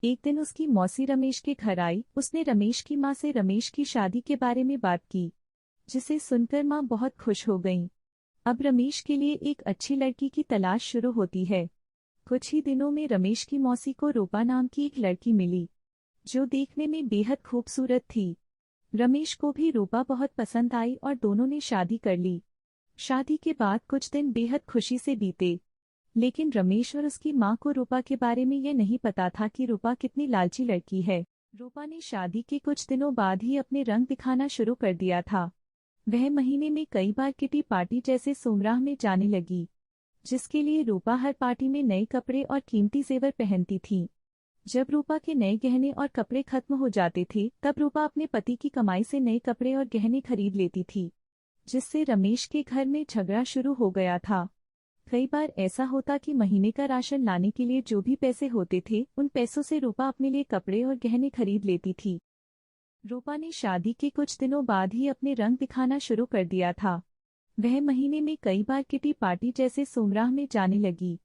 एक दिन उसकी मौसी रमेश के घर आई। उसने रमेश की माँ से रमेश की शादी के बारे में बात की, जिसे सुनकर माँ बहुत खुश हो गईं। अब रमेश के लिए एक अच्छी लड़की की तलाश शुरू होती है। कुछ ही दिनों में रमेश की मौसी को रूपा नाम की एक लड़की मिली, जो देखने में बेहद खूबसूरत थी। रमेश को भी रूपा बहुत पसंद आई और दोनों ने शादी कर ली। शादी के बाद कुछ दिन बेहद खुशी से बीते, लेकिन रमेश और उसकी माँ को रूपा के बारे में यह नहीं पता था कि रूपा कितनी लालची लड़की है। रूपा ने शादी के कुछ दिनों बाद ही अपने रंग दिखाना शुरू कर दिया था। वह महीने में कई बार किटी पार्टी जैसे सोमराह में जाने लगी, जिसके लिए रूपा हर पार्टी में नए कपड़े और कीमती जेवर पहनती थी। जब रूपा के नए गहने और कपड़े खत्म हो जाते थे, तब रूपा अपने पति की कमाई से नए कपड़े और गहने खरीद लेती थी, जिससे रमेश के घर में झगड़ा शुरू हो गया था। कई बार ऐसा होता कि महीने का राशन लाने के लिए जो भी पैसे होते थे, उन पैसों से रूपा अपने लिए कपड़े और गहने खरीद लेती थी। रूपा ने शादी के कुछ दिनों बाद ही अपने रंग दिखाना शुरू कर दिया था। वह महीने में कई बार किटी पार्टी जैसे सोमराह में जाने लगी,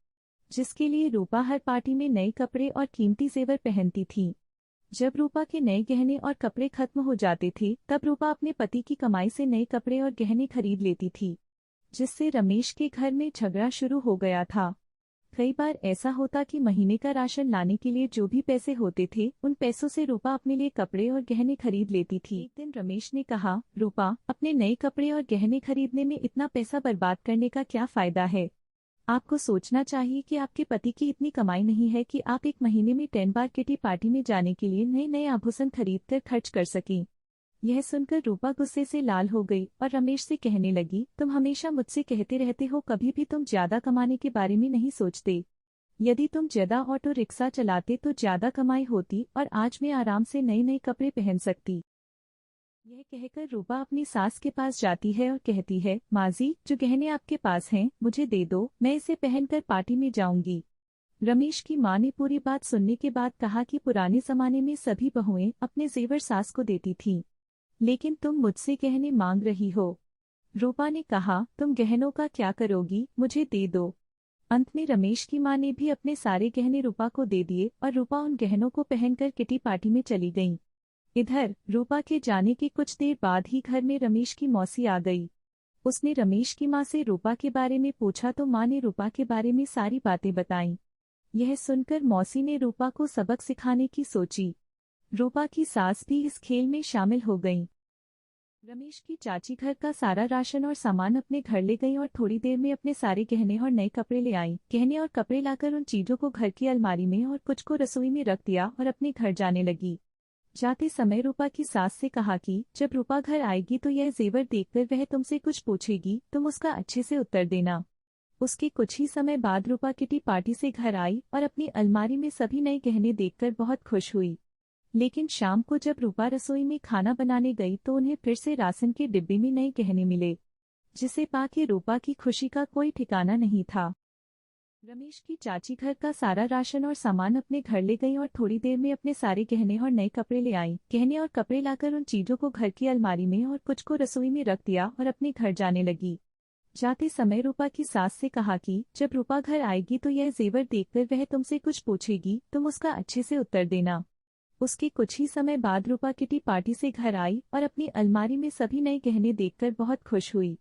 जिसके लिए रूपा हर पार्टी में नए कपड़े और कीमती जेवर पहनती थी। जब रूपा के नए गहने और कपड़े खत्म हो जाते थे, तब रूपा अपने पति की कमाई से नए कपड़े और गहने खरीद लेती थी, जिससे रमेश के घर में झगड़ा शुरू हो गया था। कई बार ऐसा होता कि महीने का राशन लाने के लिए जो भी पैसे होते थे, उन पैसों से रूपा अपने लिए कपड़े और गहने खरीद लेती थी। एक दिन रमेश ने कहा, रूपा, अपने नए कपड़े और गहने खरीदने में इतना पैसा बर्बाद करने का क्या फायदा है? आपको सोचना चाहिए कि आपके पति की इतनी कमाई नहीं है कि आप एक महीने में 10 बार किटी पार्टी में जाने के लिए नए नए आभूषण खरीदकर खर्च कर सकें। यह सुनकर रूपा गुस्से से लाल हो गई और रमेश से कहने लगी, तुम हमेशा मुझसे कहते रहते हो, कभी भी तुम ज्यादा कमाने के बारे में नहीं सोचते। यदि तुम ज्यादा ऑटो रिक्शा चलाते तो ज्यादा कमाई होती और आज मैं आराम से नए नए कपड़े पहन सकती। यह कहकर रूपा अपनी सास के पास जाती है और कहती है, माजी, जो गहने आपके पास हैं, मुझे दे दो, मैं इसे पहनकर पार्टी में जाऊंगी। रमेश की मां ने पूरी बात सुनने के बाद कहा कि पुराने जमाने में सभी बहुएं अपने जेवर सास को देती थीं, लेकिन तुम मुझसे गहने मांग रही हो। रूपा ने कहा, तुम गहनों का क्या करोगी, मुझे दे दो। अंत में रमेश की मां ने भी अपने सारे गहने रूपा को दे दिए और रूपा उन गहनों को पहनकर किटी पार्टी में चली गईं। इधर रूपा के जाने के कुछ देर बाद ही घर में रमेश की मौसी आ गई। उसने रमेश की मां से रूपा के बारे में पूछा तो मां ने रूपा के बारे में सारी बातें बताईं। यह सुनकर मौसी ने रूपा को सबक सिखाने की सोची। रूपा की सास भी इस खेल में शामिल हो गईं। रमेश की चाची घर का सारा राशन और सामान अपने घर ले गईं और थोड़ी देर में अपने सारे गहने और नए कपड़े ले आईं। गहने और कपड़े लाकर उन चीजों को घर की अलमारी में और कुछ को रसोई में रख दिया और अपने घर जाने लगी। जाते समय रूपा की सास से कहा कि जब रूपा घर आएगी तो यह जेवर देखकर वह तुमसे कुछ पूछेगी, तुम उसका अच्छे से उत्तर देना। उसके कुछ ही समय बाद रूपा किटी पार्टी से घर आई और अपनी अलमारी में सभी नए गहने देखकर बहुत खुश हुई। लेकिन शाम को जब रूपा रसोई में खाना बनाने गई तो उन्हें फिर से राशन के डिब्बे में नए गहने मिले, जिसे पाके रूपा की खुशी का कोई ठिकाना नहीं था। रमेश की चाची घर का सारा राशन और सामान अपने घर ले गई और थोड़ी देर में अपने सारे गहने और नए कपड़े ले आईं। गहने और कपड़े लाकर उन चीजों को घर की अलमारी में और कुछ को रसोई में रख दिया और अपने घर जाने लगी। जाते समय रूपा की सास से कहा कि जब रूपा घर आएगी तो यह जेवर देखकर वह तुमसे कुछ पूछेगी, तुम उसका अच्छे से उत्तर देना। उसके कुछ ही समय बाद रूपा किटी पार्टी से घर आई और अपनी अलमारी में सभी नए गहने देखकर बहुत खुश हुई।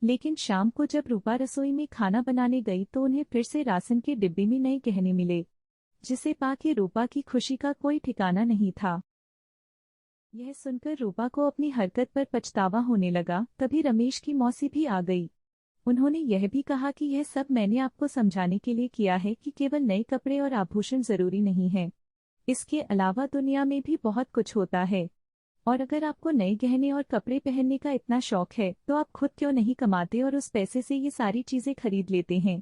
लेकिन शाम को जब रूपा रसोई में खाना बनाने गई तो उन्हें फिर से राशन के डिब्बे में नए गहने मिले, जिसे पाके रूपा की खुशी का कोई ठिकाना नहीं था। यह सुनकर रूपा को अपनी हरकत पर पछतावा होने लगा। तभी रमेश की मौसी भी आ गई। उन्होंने यह भी कहा कि यह सब मैंने आपको समझाने के लिए किया है कि केवल नए कपड़े और आभूषण जरूरी नहीं है, इसके अलावा दुनिया में भी बहुत कुछ होता है। और अगर आपको नए गहने और कपड़े पहनने का इतना शौक है तो आप खुद क्यों नहीं कमाते और उस पैसे से ये सारी चीजें खरीद लेते हैं।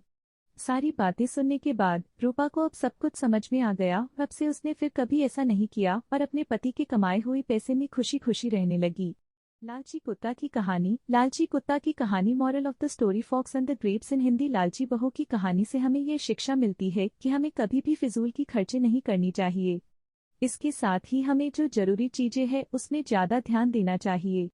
सारी बातें सुनने के बाद रूपा को अब सब कुछ समझ में आ गया। अब से उसने फिर कभी ऐसा नहीं किया और अपने पति के कमाए हुए पैसे में खुशी खुशी रहने लगी। लालची कुत्ता की कहानी। लालची कुत्ता की कहानी। Moral of the story, fox and the grapes in Hindi. लालची बहू की कहानी से हमें ये शिक्षा मिलती है कि हमें कभी भी फिजूल की खर्चे नहीं करनी चाहिए। इसके साथ ही हमें जो जरूरी चीजें हैं उसमें ज्यादा ध्यान देना चाहिए।